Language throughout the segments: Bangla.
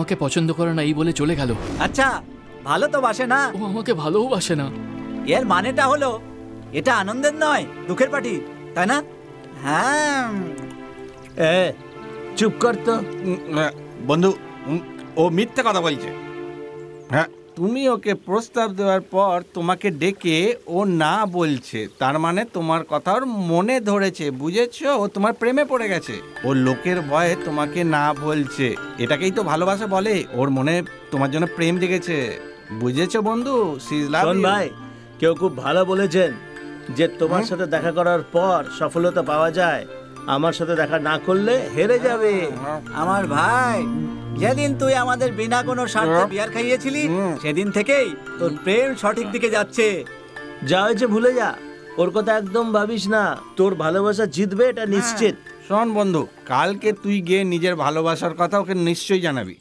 আমাকে পছন্দ করে না এই বলে চলে গেল। আচ্ছা, ভালো তো বাসে না? ও আমাকে ভালোও বাসে না। এর মানেটা হলো এটা আনন্দের নয়, দুঃখের পার্টি, তাই না? হ্যাঁ। চুপ কর তো বন্ধু, ও মিথ্যে কথা বলছে। হ্যাঁ, তুমি ওকে প্রস্তাব দেওয়ার পর তোমাকে ডেকে ও না বলছে, তার মানে তোমার কথা ওর মনে ধরেছে, বুঝেছো? ও তোমার প্রেমে পড়ে গেছে, ও লোকের ভয়ে তোমাকে না বলছে। এটাকেই তো ভালোবাসা বলে। ওর মনে তোমার জন্য প্রেম জেগেছে, বুঝেছো বন্ধু? শোন ভাই, কেউ খুব ভালো বলেছেন যে তোমার সাথে দেখা করার পর সফলতা পাওয়া যায়, আমার সাথে দেখা না করলে হেরে যাবে। আমার ভাই, যেদিন তুই আমাদের বিনা কোনো স্বার্থে বিয়ার খাইয়েছিলি সেদিন থেকেই তোর প্রেম সঠিক দিকে যাচ্ছে। যা হয়েছে ভুলে যা, ওর কথা একদম ভাবিস না, তোর ভালোবাসা জিতবে এটা নিশ্চিত। শোন বন্ধু, কালকে তুই গিয়ে নিজের ভালোবাসার কথা ওকে নিশ্চয়ই জানাবি।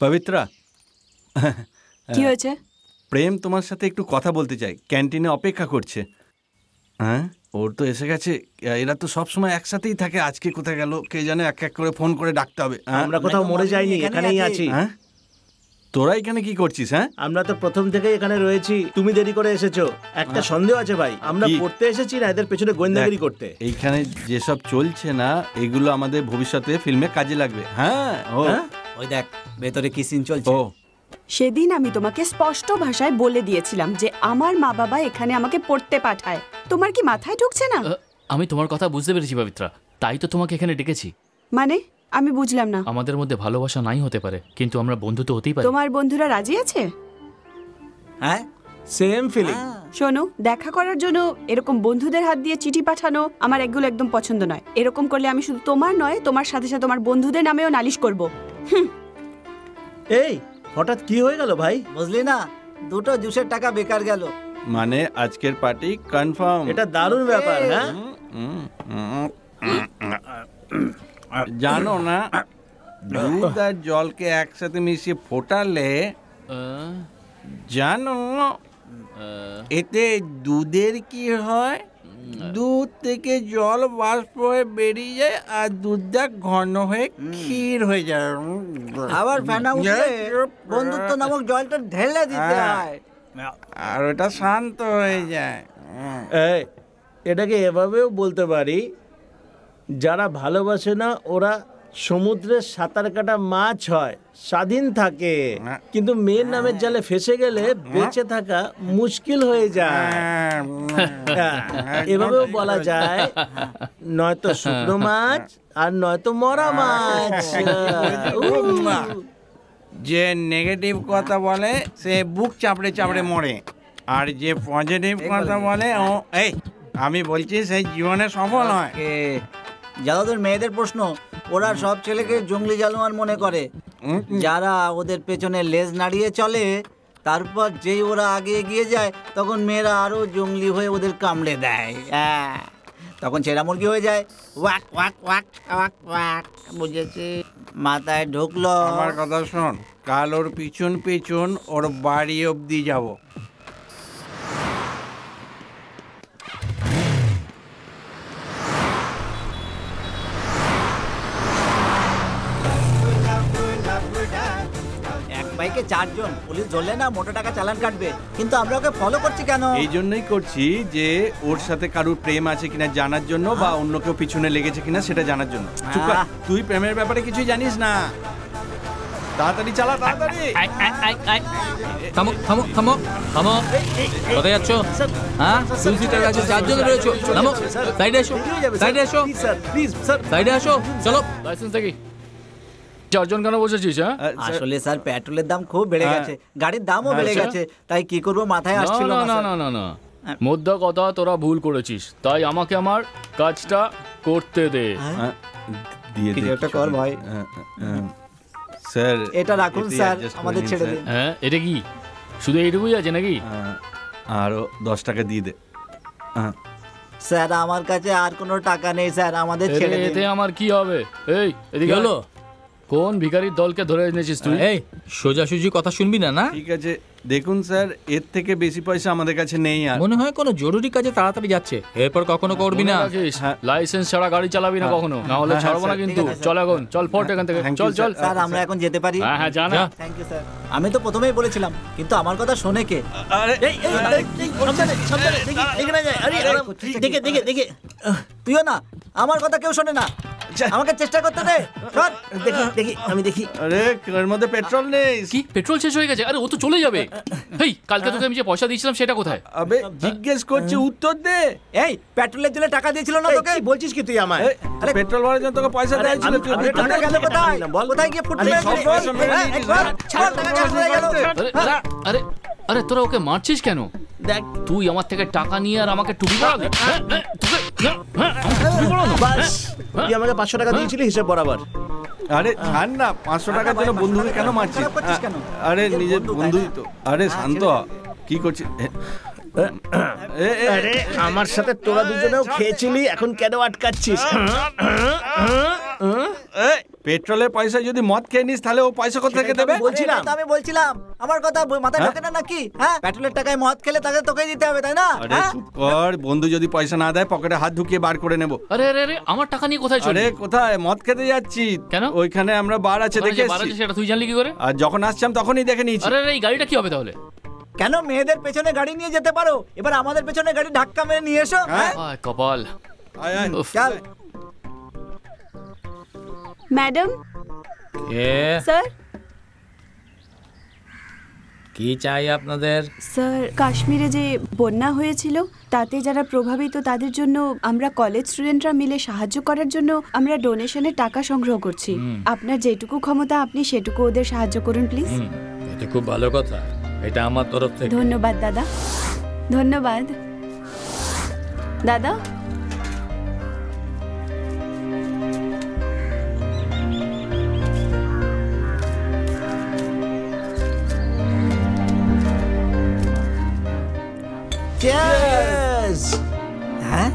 পবিত্রা, কি হয়েছে? প্রেম তোমার সাথে একটু কথা বলতে চাই, ক্যান্টিনে অপেক্ষা করছে। হ্যাঁ, ওর তো এসে গেছে। এরা তো সবসময় একসাথেই থাকে, আজকে কোথায় গেল কে জানে, এক এক করে ফোন করে ডাকতে হবে। আমরা কোথাও মরে যাইনি, এখানেই আছি। হ্যাঁ, তোরা এখানে কি করছিস? হ্যাঁ, আমরা তো প্রথম থেকেই এখানে রয়েছি, তুমি দেরি করে এসেছো। একটা সন্দেহ আছে ভাই, আমরা পড়তে এসেছি না এদের পেছনে গোয়েন্দাগিরি করতে? এইখানে যেসব চলছে না এগুলো আমাদের ভবিষ্যতে ফিল্মে কাজে লাগবে। হ্যাঁ, ওই দেখ ভেতরে কি সিন চলছে। সেদিন আমি তোমাকে স্পষ্ট ভাষায় বলে দিয়েছিলাম যে আমার মা বাবা এখানে আমাকে পড়তে পাঠায়। তোমার কি মাথায় ঢুকছে না? আমি তোমার কথা বুঝতে পেরেছি পবিত্রা, তাই তো তোমাকে এখানে ডেকেছি। মানে আমি বুঝলাম না। আমাদের মধ্যে ভালোবাসা নাই হতে পারে, কিন্তু আমরা বন্ধু তো হতেই পারি। তোমার বন্ধুরা রাজি আছে? হ্যাঁ, সেম ফিলিং। শোনো, দেখা করার জন্য এরকম বন্ধুদের হাত দিয়ে চিঠি পাঠানো আমার এগুলো একদম পছন্দ নয়। এরকম করলে আমি শুধু তোমার নয়, তোমার সাথে সাথে তোমার বন্ধুদের নামেও নালিশ করব। এই হঠাৎ কি হয়ে গেল ভাই? বুঝলি না, দুটো জুসের টাকা বেকার গেল। মানে আজকের পার্টি কনফার্ম। এটা দারুণ ব্যাপার। হ্যাঁ, জানো না, দুধ আর জলকে একসাথে মিশিয়ে ফোটালে জানো এতে দুধের কি হয়? দুধ থেকে জল বাষ্প হয়ে বেরিয়ে যায় আর দুধটা ঘন হয়ে ক্ষীর হয়ে যায়। আবার ফেনা উঠলে বন্ধুত্ব নামক জলটা ঢেলে দিতে হয় আর ওটা শান্ত হয়ে যায়। এটাকে এভাবেও বলতে পারি, যারা ভালোবাসে না ওরা সমুদ্রের সাঁতার কাটা মাছ হয়, স্বাধীন থাকে, কিন্তু মেয়ের নামের জালে ফেসে গেলে বেঁচে থাকা মুশকিল হয়ে যায়। এভাবেও বলা যায়, নয়তো শুকনো মাছ আর নয়তো মরা মাছ। যে নেগেটিভ কথা বলে সে বুক চাপড়ে চাপড়ে মরে, আর যে পজিটিভ কথা বলে ও এই আমি বলছি সেই জীবনে সফল হয়। যাদের মেয়েদের প্রশ্ন, ওরা সব ছেলেকে জঙ্গলি জানোয়ার মনে করে, যারা ওদের পেছনে লেজ নাড়িয়ে চলে, তারপর যেই ওরা আগে এগিয়ে যায় তখন মেয়েরা আরো জঙ্গলি হয়ে ওদের কামড়ে দেয়। তখন ছেঁড়া মুরগি হয়ে যায়। Walk walk walk walk walk, বুঝেছি? মাথায় ঢুকলো। আমার কথা শোন, কাল ওর পিছন পিছন ওর বাড়ি অবধি যাবো। বাইকে 4 জন, পুলিশ ধরলে না মোটা টাকা চালান কাটবে, কিন্তু আমরা ওকে ফলো করছি কেন? এই জন্যই করছি যে ওর সাথে কারোর প্রেম আছে কিনা জানার জন্য, বা অন্য কেউ পিছনে লেগেছে কিনা সেটা জানার জন্য। চুপ কর, তুই প্রেমের ব্যাপারে কিছুই জানিস না। তাড়াতাড়ি চালা, তাড়াতাড়ি। থামো থামো থামো থামো, কোথায় যাচ্ছ? হ্যাঁ, 2 সিটার আছে, 4 জন রয়েছে। থামো, সাইডে এসো, সাইডে এসো, প্লিজ স্যার, সাইডে এসো। চলো, লাইসেন্স দেখি। 4 জন কেন বসেছিস? হ্যাঁ, আসলে স্যার পেট্রোলের দাম খুব বেড়ে গেছে, গাড়ির দামও বেড়ে গেছে, তাই কি করব মাথায় আসছিল না। না না না না, মোদ্দা কথা তোরা ভুল করেছিস, তাই আমাকে আমার কাজটা করতে দে। দিয়ে দে, এটা কর ভাই। স্যার এটা রাখুন স্যার, আমাদের ছেড়ে দিন। হ্যাঁ, এটা কি শুধু এইটুকুই আছে নাকি? আরো 10 টাকা দিয়ে দে। স্যার আমার কাছে আর কোনো টাকা নেই স্যার, আমাদের ছেড়ে দিন। এতে আমার কি হবে? এই এদিকে হলো, কোন ভিখারির দলকে ধরে এনেছিস তুই? এই সোজাসুজি কথা শুনবি না না? ঠিক আছে দেখুন স্যার, এর থেকে বেশি পয়সা আমাদের কাছে নেই আর। মনে হয় কোনো জরুরি কাজে তাড়াতাড়ি যাচ্ছে, এরপর কখনো করবি না। লাইসেন্স ছাড়া গাড়ি চালাবি না কখনো, না হলে ছাড়বো না কিন্তু। চল এখন, চল ফোর্ট এখান থেকে, চল চল। স্যার আমরা এখন যেতে পারি? হ্যাঁ হ্যাঁ জানা। Thank you sir. আমি তো প্রথমেই বলেছিলাম, কিন্তু আমার কথা শোনে কে? আরে তুইও না, আমার কথা কেউ শোনে না। আমাকে চেষ্টা করতে দে। আমি দেখি। আরে এর মধ্যে পেট্রোল নেই। কি পেট্রোল শেষ হয়ে গেছে? আরে ও তো চলে যাবে। হেই, কালকে তোকে আমি যে পয়সা দিয়েছিলাম সেটা কোথায়? আবে জিজ্ঞেস করছি, উত্তর দে। এই পেট্রোলের জন্য টাকা দিয়েছিল না তোকে? বলছিস কি তুই আমায়? আরে পেট্রোল ভরার জন্য তোকে পয়সা দিয়েছিল, তুই টাকা গেল কোথায়? কোথায় গিয়ে ফুটলে? আরে আরে তোরা ওকে মারছিস কেন? দেখ তুই আমার থেকে টাকা নিয়ে আর আমাকে টুপি পরাবি। বাস, তুই আমাকে 500 টাকা দিয়েছিলি হিসাব বরাবর। আরে ছাড় না, 500 টাকার জন্য বন্ধুকে কেন মারছিস? আরে নিজের বন্ধুই তো। আরে শান্ত হ, কি করছিস? আরে আমার সাথে তোরা দুজনেও খেয়েছিলি, এখন কেন আটকাচ্ছিস? পেট্রোলের পয়সা যদি মদ খেয়ে নিস তাহলে ও পয়সা কোথা থেকে দেবে? আমি বলছিলাম আমার কথা মাথায় ঢোকে না নাকি? হ্যাঁ, পেট্রোলের টাকায় মদ খেলে তাকে তোকেই দিতে হবে, তাই না? আরে চুপ কর, বন্ধু যদি পয়সা না দেয় পকেটে হাত ঢুকিয়ে বার করে নেব। আরে আরে আরে আমার টাকা নিয়ে কোথায় চলে? আরে কোথায়? মদ খেতে যাচ্ছি। কেন? ওইখানে আমরা বার আছে দেখে বার আছে এসেছি। সেটা তুই জানলি কি করে? আর যখন আসছিলাম তখনই দেখে নিয়েছি। আরে আরে এই গাড়িটা কি হবে তাহলে? কেন মেয়েদের পেছনে গাড়ি নিয়ে যেতে পারো, এবার আমাদের পেছনে গাড়ি ধাক্কা মেরে নিয়ে এসো। হ্যাঁ আয় কপাল। আয় আয়। উফ। চল। ম্যাডাম, কে? স্যার। কি চাই আপনাদের? স্যার, কাশ্মীরে যে বন্যা হয়েছিল তাতে যারা প্রভাবিত তাদের জন্য আমরা কলেজ স্টুডেন্টরা মিলে সাহায্য করার জন্য আমরা ডোনেশনের টাকা সংগ্রহ করছি। আপনার যেটুকু ক্ষমতা আপনি সেটুকু ওদের সাহায্য করুন প্লিজ। এটা খুব ভালো কথা, এটা আমার তরফ থেকে। ধন্যবাদ দাদা, ধন্যবাদ দাদা। Cheers! হ্যাঁ